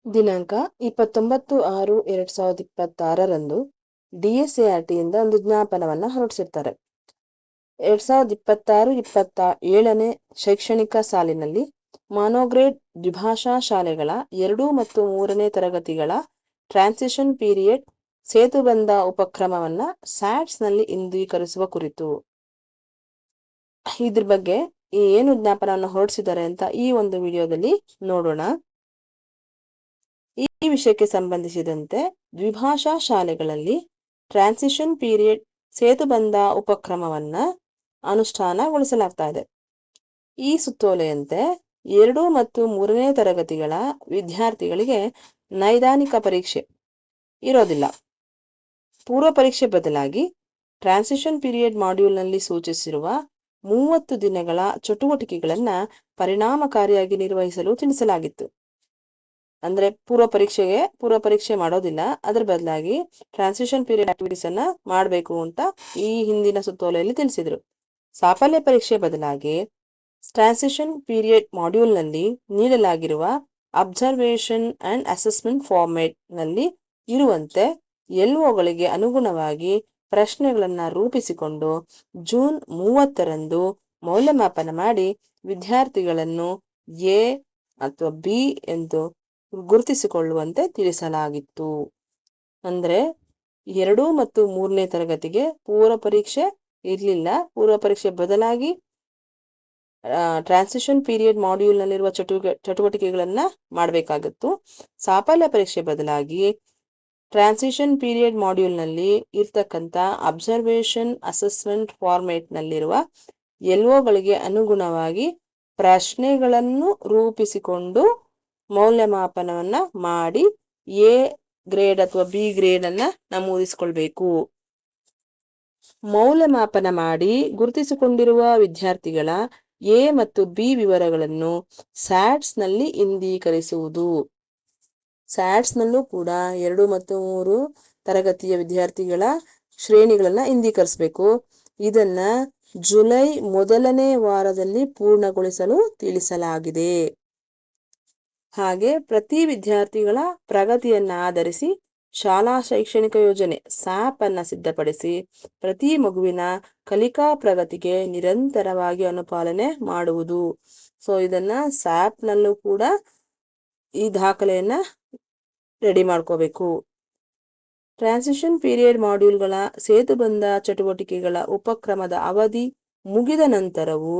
ದಿನಾಂಕ 29/6/2026ರಂದು DSARTಯಿಂದ ಒಂದು ಜ್ಞಾಪನವನ್ನು ಹೊರಡಿಸಿರ್ತಾರೆ. 2026-27ನೇ ಶೈಕ್ಷಣಿಕ ಸಾಲಿನಲ್ಲಿ ಮಾನೋಗ್ರೇಡ್ ದ್ವಿಭಾಷಾ ಶಾಲೆಗಳ 2 ಮತ್ತು 3ನೇ ತರಗತಿಗಳ ಟ್ರಾನ್ಸಿಷನ್ ಪೀರಿಯಡ್ ಸೇತುಬಂಧ ಉಪಕ್ರಮವನ್ನು ಸ್ಯಾಟ್ಸ್ನಲ್ಲಿ ಇಂದೀಕರಿಸುವ ಕುರಿತು. ಇದ್ರ ಬಗ್ಗೆ ಏನು ಜ್ಞಾಪನವನ್ನು ಹೊರಡಿಸಿದ್ದಾರೆ ಅಂತ ಈ ಒಂದು ವಿಡಿಯೋದಲ್ಲಿ ನೋಡೋಣ. ಈ ವಿಷಯಕ್ಕೆ ಸಂಬಂಧಿಸಿದಂತೆ ದ್ವಿಭಾಷಾ ಶಾಲೆಗಳಲ್ಲಿ ಟ್ರಾನ್ಸಿಷನ್ ಪೀರಿಯಡ್ ಸೇತುಬಂಧ ಉಪಕ್ರಮವನ್ನ ಅನುಷ್ಠಾನಗೊಳಿಸಲಾಗ್ತಾ ಇದೆ. ಈ ಸುತ್ತೋಲೆಯಂತೆ 2 ಮತ್ತು 3ನೇ ತರಗತಿಗಳ ವಿದ್ಯಾರ್ಥಿಗಳಿಗೆ ನೈದಾನಿಕ ಪರೀಕ್ಷೆ ಇರೋದಿಲ್ಲ. ಪೂರ್ವ ಪರೀಕ್ಷೆ ಬದಲಾಗಿ ಟ್ರಾನ್ಸಿಷನ್ ಪೀರಿಯಡ್ ಮಾಡ್ಯೂಲ್ನಲ್ಲಿ ಸೂಚಿಸಿರುವ 30 ದಿನಗಳ ಚಟುವಟಿಕೆಗಳನ್ನ ಪರಿಣಾಮಕಾರಿಯಾಗಿ ನಿರ್ವಹಿಸಲು ತಿಳಿಸಲಾಗಿತ್ತು. ಅಂದ್ರೆ ಪೂರ್ವ ಪರೀಕ್ಷೆ ಮಾಡೋದಿಲ್ಲ, ಅದರ ಬದಲಾಗಿ ಟ್ರಾನ್ಸಿಷನ್ ಪೀರಿಯಡ್ ಆಕ್ಟಿವಿಟೀಸ್ ಅನ್ನ ಮಾಡಬೇಕು ಅಂತ ಈ ಹಿಂದಿನ ಸುತ್ತೋಲೆಯಲ್ಲಿ ತಿಳಿಸಿದ್ರು. ಸಾಫಲ್ಯ ಪರೀಕ್ಷೆ ಬದಲಾಗಿ ಟ್ರಾನ್ಸಿಷನ್ ಪೀರಿಯಡ್ ಮಾಡ್ಯೂಲ್ ನಲ್ಲಿ ನೀಡಲಾಗಿರುವ ಅಬ್ಸರ್ವೇಷನ್ ಅಂಡ್ ಅಸೆಸ್ಮೆಂಟ್ ಫಾರ್ಮೇಟ್ ನಲ್ಲಿ ಇರುವಂತೆ LOಗಳಿಗೆ ಅನುಗುಣವಾಗಿ ಪ್ರಶ್ನೆಗಳನ್ನ ರೂಪಿಸಿಕೊಂಡು ಜೂನ್ 30ರಂದು ಮೌಲ್ಯಮಾಪನ ಮಾಡಿ ವಿದ್ಯಾರ್ಥಿಗಳನ್ನು A ಅಥವಾ B ಎಂದು ಗುರುತಿಸಿಕೊಳ್ಳುವಂತೆ ತಿಳಿಸಲಾಗಿತ್ತು. ಅಂದ್ರೆ 2 ಮತ್ತು 3ನೇ ತರಗತಿಗೆ ಪೂರ್ವ ಪರೀಕ್ಷೆ ಇರಲಿಲ್ಲ. ಪೂರ್ವ ಪರೀಕ್ಷೆ ಬದಲಾಗಿ ಟ್ರಾನ್ಸಿಷನ್ ಪೀರಿಯಡ್ ಮಾಡ್ಯೂಲ್ ನಲ್ಲಿರುವ ಚಟುವಟಿಕೆಗಳನ್ನ ಮಾಡಬೇಕಾಗಿತ್ತು. ಸಾಫಲ್ಯ ಪರೀಕ್ಷೆ ಬದಲಾಗಿ ಟ್ರಾನ್ಸಿಷನ್ ಪೀರಿಯಡ್ ಮಾಡ್ಯೂಲ್ ನಲ್ಲಿ ಇರ್ತಕ್ಕಂಥ ಅಬ್ಸರ್ವೇಷನ್ ಅಸೆಸ್ಮೆಂಟ್ ಫಾರ್ಮೇಟ್ ನಲ್ಲಿರುವ LOಗಳಿಗೆ ಅನುಗುಣವಾಗಿ ಪ್ರಶ್ನೆಗಳನ್ನು ರೂಪಿಸಿಕೊಂಡು ಮೌಲ್ಯಮಾಪನವನ್ನ ಮಾಡಿ A ಗ್ರೇಡ್ ಅಥವಾ B ಗ್ರೇಡ್ ಅನ್ನ ನಮೂದಿಸಿಕೊಳ್ಬೇಕು. ಮೌಲ್ಯಮಾಪನ ಮಾಡಿ ಗುರುತಿಸಿಕೊಂಡಿರುವ ವಿದ್ಯಾರ್ಥಿಗಳ A ಮತ್ತು B ವಿವರಗಳನ್ನು ಸ್ಯಾಟ್ಸ್ ನಲ್ಲಿ ಇಂದೀಕರಿಸುವುದು. ಸ್ಯಾಟ್ಸ್ ನಲ್ಲೂ ಕೂಡ 2 ಮತ್ತು 3 ತರಗತಿಯ ವಿದ್ಯಾರ್ಥಿಗಳ ಶ್ರೇಣಿಗಳನ್ನ ಇಂದೀಕರಿಸಬೇಕು. ಇದನ್ನ ಜುಲೈ 1ನೇ ವಾರದಲ್ಲಿ ಪೂರ್ಣಗೊಳಿಸಲು ತಿಳಿಸಲಾಗಿದೆ. ಹಾಗೆ ಪ್ರತಿ ವಿದ್ಯಾರ್ಥಿಗಳ ಪ್ರಗತಿಯನ್ನ ಆಧರಿಸಿ ಶಾಲಾ ಶೈಕ್ಷಣಿಕ ಯೋಜನೆ SAP ಅನ್ನ ಸಿದ್ಧಪಡಿಸಿ ಪ್ರತಿ ಮಗುವಿನ ಕಲಿಕಾ ಪ್ರಗತಿಗೆ ನಿರಂತರವಾಗಿ ಅನುಪಾಲನೆ ಮಾಡುವುದು. ಸೊ ಇದನ್ನ SAP ನಲ್ಲೂ ಕೂಡ ಈ ದಾಖಲೆಯನ್ನ ರೆಡಿ ಮಾಡ್ಕೋಬೇಕು. ಟ್ರಾನ್ಸಿಷನ್ ಪೀರಿಯಡ್ ಮಾಡ್ಯೂಲ್ಗಳ ಸೇತುಬಂಧ ಚಟುವಟಿಕೆಗಳ ಉಪಕ್ರಮದ ಅವಧಿ ಮುಗಿದ ನಂತರವೂ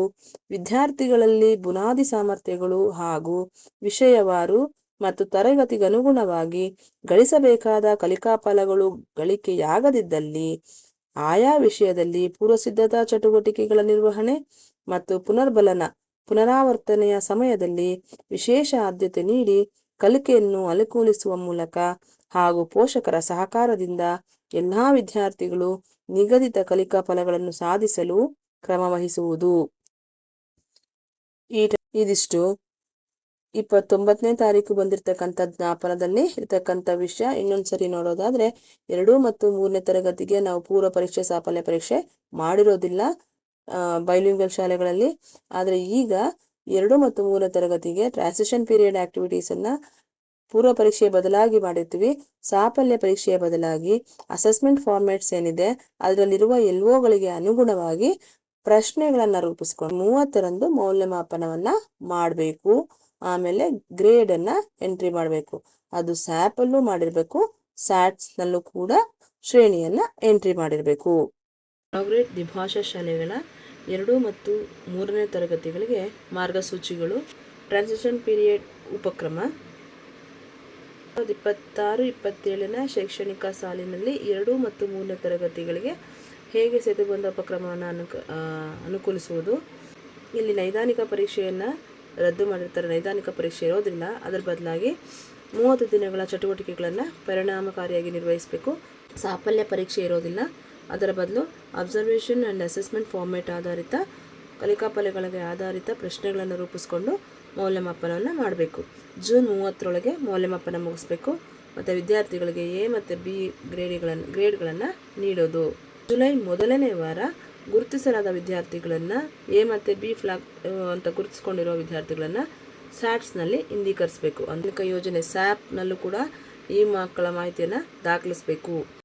ವಿದ್ಯಾರ್ಥಿಗಳಲ್ಲಿ ಬುನಾದಿ ಸಾಮರ್ಥ್ಯಗಳು ಹಾಗೂ ವಿಷಯವಾರು ಮತ್ತು ತರಗತಿಗನುಗುಣವಾಗಿ ಗಳಿಸಬೇಕಾದ ಕಲಿಕಾ ಫಲಗಳು ಗಳಿಕೆಯಾಗದಿದ್ದಲ್ಲಿ ಆಯಾ ವಿಷಯದಲ್ಲಿ ಪೂರ್ವಸಿದ್ಧತಾ ಚಟುವಟಿಕೆಗಳ ನಿರ್ವಹಣೆ ಮತ್ತು ಪುನರಾವರ್ತನೆಯ ಸಮಯದಲ್ಲಿ ವಿಶೇಷ ಆದ್ಯತೆ ನೀಡಿ ಕಲಿಕೆಯನ್ನು ಅನುಕೂಲಿಸುವ ಮೂಲಕ ಹಾಗೂ ಪೋಷಕರ ಸಹಕಾರದಿಂದ ಎಲ್ಲಾ ವಿದ್ಯಾರ್ಥಿಗಳು ನಿಗದಿತ ಕಲಿಕಾ ಫಲಗಳನ್ನು ಸಾಧಿಸಲು ಕ್ರಮವಹಿಸುವುದು. ಇದಿಷ್ಟು 29ನೇ ತಾರೀಕು ಬಂದಿರತಕ್ಕಂಥ ಜ್ಞಾಪನದಲ್ಲಿ ಇರ್ತಕ್ಕಂಥ ವಿಷಯ. ಇನ್ನೊಂದ್ಸರಿ ನೋಡೋದಾದ್ರೆ 2 ಮತ್ತು 3ನೇ ತರಗತಿಗೆ ನಾವು ಪೂರ್ವ ಪರೀಕ್ಷೆ ಸಾಫಲ್ಯ ಪರೀಕ್ಷೆ ಮಾಡಿರೋದಿಲ್ಲ ಬೈಲಿಂಗ್ವಲ್ ಶಾಲೆಗಳಲ್ಲಿ. ಆದ್ರೆ ಈಗ 2 ಮತ್ತು 3ನೇ ತರಗತಿಗೆ ಟ್ರಾನ್ಸಿಷನ್ ಪೀರಿಯಡ್ ಆಕ್ಟಿವಿಟೀಸ್ ಅನ್ನ ಪೂರ್ವ ಪರೀಕ್ಷೆಯ ಬದಲಾಗಿ ಮಾಡಿರ್ತೀವಿ. ಸಾಫಲ್ಯ ಪರೀಕ್ಷೆಯ ಬದಲಾಗಿ ಅಸೆಸ್ಮೆಂಟ್ ಫಾರ್ಮೇಟ್ಸ್ ಏನಿದೆ ಅದರಲ್ಲಿರುವ LOಗಳಿಗೆ ಅನುಗುಣವಾಗಿ ಪ್ರಶ್ನೆಗಳನ್ನ ರೂಪಿಸ್ಕೊಂಡು 30ರಂದು ಮೌಲ್ಯಮಾಪನವನ್ನ ಮಾಡಬೇಕು. ಆಮೇಲೆ ಗ್ರೇಡ್ ಅನ್ನ ಎಂಟ್ರಿ ಮಾಡಬೇಕು. ಅದು SAP ಅಲ್ಲೂ ಮಾಡಿರ್ಬೇಕು, ಸ್ಯಾಟ್ಸ್ ನಲ್ಲೂ ಕೂಡ ಶ್ರೇಣಿಯನ್ನ ಎಂಟ್ರಿ ಮಾಡಿರ್ಬೇಕು. ಮಾನೋಗ್ರೇಡ್ ದ್ವಿಭಾಷಾ ಶಾಲೆಗಳ 2 ಮತ್ತು 3ನೇ ತರಗತಿಗಳಿಗೆ ಮಾರ್ಗಸೂಚಿಗಳು. ಟ್ರಾನ್ಸಿಷನ್ ಪೀರಿಯಡ್ ಉಪಕ್ರಮ 2026-27ನೇ ಶೈಕ್ಷಣಿಕ ಸಾಲಿನಲ್ಲಿ 2 ಮತ್ತು 3ನೇ ತರಗತಿಗಳಿಗೆ ಹೇಗೆ ಸೇತುಬಂಧ ಉಪಕ್ರಮವನ್ನು ಅನುಕೂಲಿಸುವುದು. ಇಲ್ಲಿ ನೈದಾನಿಕ ಪರೀಕ್ಷೆಯನ್ನು ರದ್ದು ಮಾಡಿರ್ತಾರೆ. ನೈದಾನಿಕ ಪರೀಕ್ಷೆ ಇರೋದಿಲ್ಲ, ಅದರ ಬದಲಾಗಿ 30 ದಿನಗಳ ಚಟುವಟಿಕೆಗಳನ್ನು ಪರಿಣಾಮಕಾರಿಯಾಗಿ ನಿರ್ವಹಿಸಬೇಕು. ಸಾಫಲ್ಯ ಪರೀಕ್ಷೆ ಇರೋದಿಲ್ಲ, ಅದರ ಬದಲು ಅಬ್ಸರ್ವೇಷನ್ ಆ್ಯಂಡ್ ಅಸೆಸ್ಮೆಂಟ್ ಫಾರ್ಮೇಟ್ ಆಧಾರಿತ ಕಲಿಕಾ ಫಲಗಳಿಗೆ ಆಧಾರಿತ ಪ್ರಶ್ನೆಗಳನ್ನು ರೂಪಿಸ್ಕೊಂಡು ಮೌಲ್ಯಮಾಪನವನ್ನು ಮಾಡಬೇಕು. ಜೂನ್ 30ರೊಳಗೆ ಮೌಲ್ಯಮಾಪನ ಮುಗಿಸ್ಬೇಕು. ಮತ್ತು ವಿದ್ಯಾರ್ಥಿಗಳಿಗೆ A ಮತ್ತು B ಗ್ರೇಡ್ಗಳನ್ನು ನೀಡೋದು. ಜುಲೈ 1ನೇ ವಾರ ಗುರುತಿಸಲಾದ ವಿದ್ಯಾರ್ಥಿಗಳನ್ನು A ಮತ್ತು B ಫ್ಲಾಗ್ ಅಂತ ಗುರುತಿಸ್ಕೊಂಡಿರೋ ವಿದ್ಯಾರ್ಥಿಗಳನ್ನು ಸ್ಯಾಟ್ಸ್ನಲ್ಲಿ ಹಿಂದೀಕರಿಸಬೇಕು. ಅಂತ್ಯೋದಯ ಯೋಜನೆ ಸ್ಯಾಪ್ನಲ್ಲೂ ಕೂಡ ಈ ಮಕ್ಕಳ ಮಾಹಿತಿಯನ್ನು ದಾಖಲಿಸಬೇಕು.